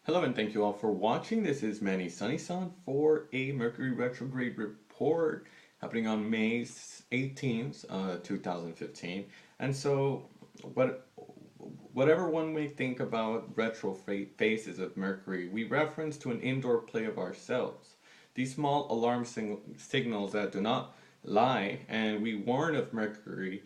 Hello and thank you all for watching. This is Manny Sunny-san for a Mercury Retrograde report happening on May 18th, 2015. And so, whatever one may think about retro phases of Mercury, we reference to an indoor play of ourselves. These small alarm signals that do not lie, and we warn of Mercury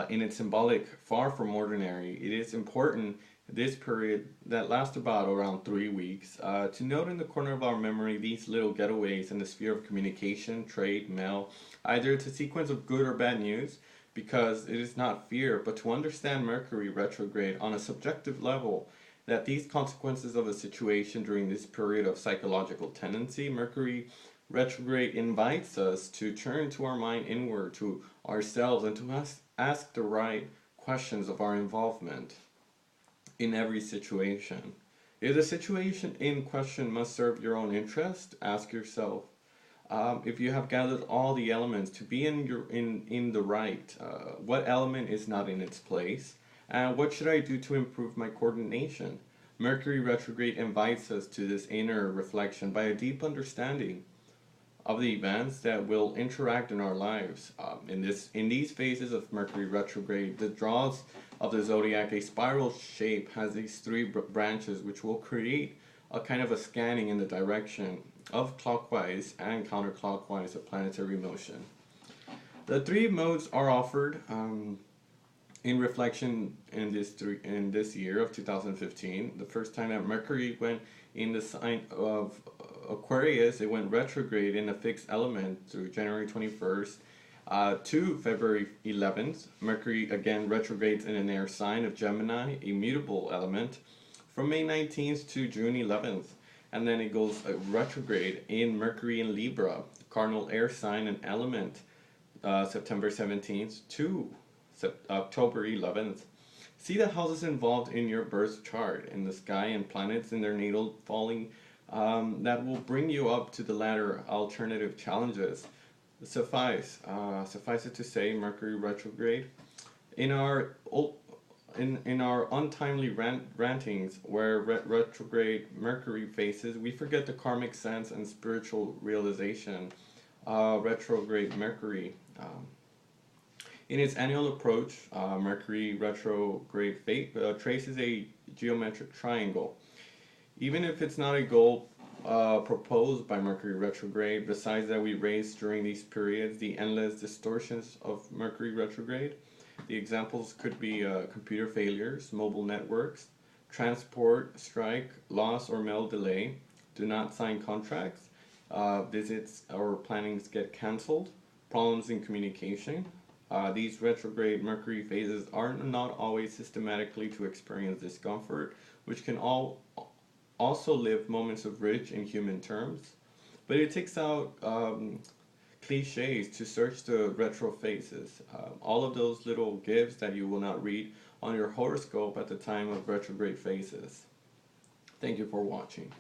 in its symbolic far from ordinary. It is important this period that lasts about around 3 weeks to note in the corner of our memory these little getaways in the sphere of communication, trade, mail. Either it's a sequence of good or bad news, because it is not fear, but to understand Mercury retrograde on a subjective level, that these consequences of a situation during this period of psychological tendency, Mercury retrograde invites us to turn to our mind inward to ourselves and to ask the right questions of our involvement in every situation. If the situation in question must serve your own interest, ask yourself if you have gathered all the elements to be in the right. What element is not in its place, and what should I do to improve my coordination? Mercury retrograde invites us to this inner reflection by a deep understanding of the events that will interact in our lives. In these phases of Mercury retrograde, the draws of the zodiac, a spiral shape, has these three branches which will create a kind of a scanning in the direction of clockwise and counterclockwise of planetary motion. The three modes are offered in reflection in this year of 2015. The first time that Mercury went in the sign of Aquarius, it went retrograde in a fixed element through January 21st to February 11th. Mercury again retrogrades in an air sign of Gemini, a mutable element, from May 19th to June 11th. And then it goes retrograde in Mercury in Libra, cardinal air sign and element, September 17th to October 11th. See the houses involved in your birth chart, in the sky and planets in their natal falling that will bring you up to the latter alternative challenges. Suffice it to say, Mercury retrograde in our untimely rantings where retrograde Mercury faces, we forget the karmic sense and spiritual realization. Retrograde Mercury. In its annual approach, Mercury retrograde traces a geometric triangle. Even if it's not a goal proposed by Mercury retrograde, besides that we raise during these periods the endless distortions of Mercury retrograde. The examples could be computer failures, mobile networks, transport strike, loss or mail delay, do not sign contracts, visits or plannings get cancelled, problems in communication. These retrograde Mercury phases are not always systematically to experience discomfort, which can also live moments of rich in human terms. But it takes out cliches to search the retro phases. All of those little gifts that you will not read on your horoscope at the time of retrograde phases. Thank you for watching.